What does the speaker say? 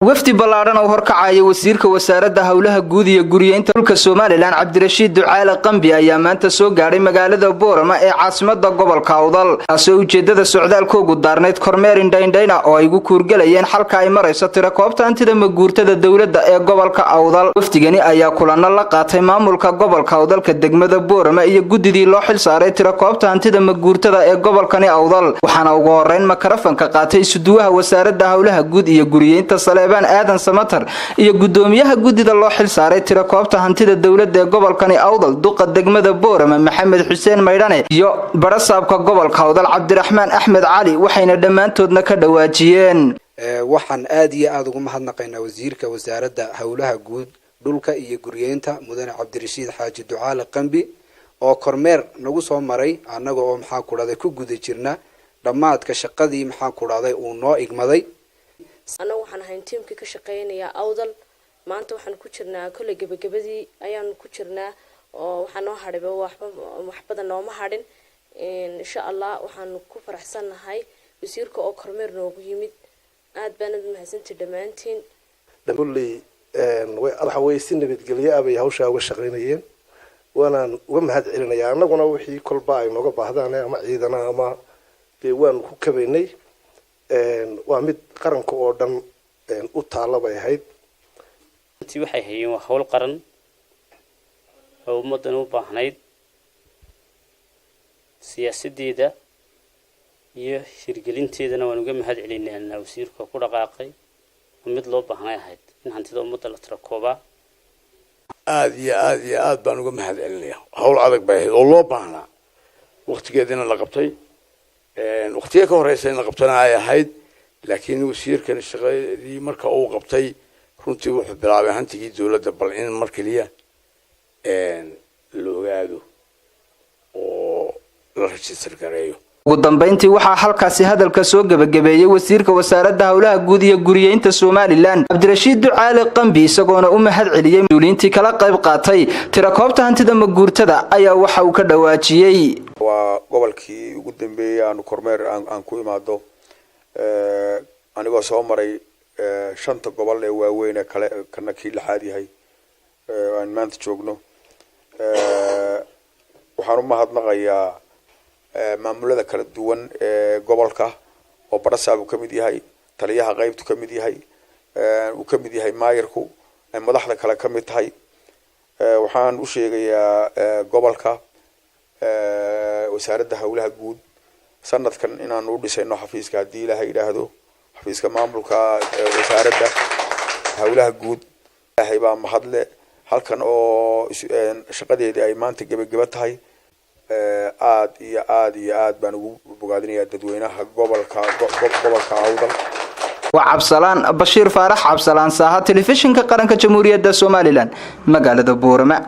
wafdi ballaaran oo horkacaya wasiirka wasaaradda hawlaha guud iyo guriyeynta dhulka Soomaaliland Cabdirashiid Ducaale Qambi ayaa maanta soo gaaray magaalada Boorama ee caasimadda gobolka Awdal taasoo ujeedada socdaalkoodu daarneyd kormeer indhaindhayna oo ay ugu kuurgalayeen xalka ay marayso tirakoobta hantida maguurtada dawladda ee gobolka Awdal. wafdigani ayaa kulana la qaatay maamulka gobolka Awdal ka degmada Boorama iyo gudidii loo xil saaray tirakoobta hantida maguurtada ee gobolkani Awdal, waxaana ugu horeyn makarafanka qaatay suduwaha wasaaradda hawlaha guud iyo guriyeynta aadan samatar iyo gudoomiyaha gudida loo xil saaray tirakoobta hantida dawladda ee gobolkani Awdal duqa degmada Boorama Maxamed Xuseen Maydhane iyo barasaabka gobolka Awdal Cabdiraxmaan Axmed Cali waxayna dhamaantoodna ka dhawaajiyeen. waxaan aad iyo aad ugu mahadnaqaynaa wasiirka wasaaradda hawlaha guud dhulka iyo guriyeynta mudane Cabdirashiid Xaaji Ducaale Qambi oo kormeer nagu soo maray anaga oo ku guda jirna dhamaadka shaqadii uu noo igmaday. أنا وحنا هاي تيم كي كشقينا يا أوضل ما أنت وحنا كشرنا كل جبدي أيام كشرنا وحنا هرب وحبذا نوم هارن إن شاء الله وحنا كفر أحسن هاي بيصير كأكرمر نوجيمد عاد بند محسن تدمانتين. نقول لي الحوي سنة بتقلي أبي هوشة وشقينيين وأنا ومهد علينا يا أنا وحي كل باي نوقف هذا أنا ما عيدنا ما بيوان كبيني waa mid qaranka oo dhan u taalabay ahayd intii waxay hayeen hawl qaran oo ummadan u baahnayd siyaasadeeda iyo hirgelinteedana waan uga mahad celinaynaa wasiirka ku dhaqaaqay mid loo baahnay ahayd in hantida ummadda la tirakooba aad iyo aad baan uga mahad celinayaa hawl adag bay ahayd oo loo baahnaa waqtigeedina la qabtay waqtiga ka horeysay la qabtana ay ahayd laakiin wasiirkan shaqadii marka uu qabtay runtii wuxuu bilaabay hantigii dawladda bal in mar kaliya la ogaado oo la register gareeyo. ugu dambeyntii waxaa halkaasi hadalka soo gabagabeeyay wasiirka wasaaradda hawlaha guud iyo guriyeynta Soomaaliland Cabdirashiid Ducaale Qambi isagoona u mahad celiyay mas'uuliyiintii kala qayb qaatay tirakoobta hantida maguurtada ayaa waxa uu ka dhawaajiyay. waa gobolkii ugu dambeeyay aan kormeer aan ku imaado anigoo soo maray shanta gobol ee waaweyn ee kale kana kii lixaad yahay aan maanta joogno waxaan u mahadnaqayaa maamulada kala duwan ee gobolka oo barasaab uu kamid yahay taliyaha qaybtu kamid yahay uu kamid yahay maayirku ay madaxda kale kamid tahay waxaan u sheegayaa gobolka wasaaradda hawlaha guud sanadkan inaan u dhisayno xafiiska hadii ilaahay yiraahdo xafiiska maamulka wasaaradda hawlaha guud ilaahay baa mahadle halkan oo shaqadeedii ay maanta gabagaba tahay aad iyo aad baan ugu bogaadinayaa dadweynaha gobolka Awdal. waa Cabsalaan Bashiir Faarax Cabsalaan Saaha telefishinka qaranka Jamhuuriyadda Soomaaliland magaalada Boorama.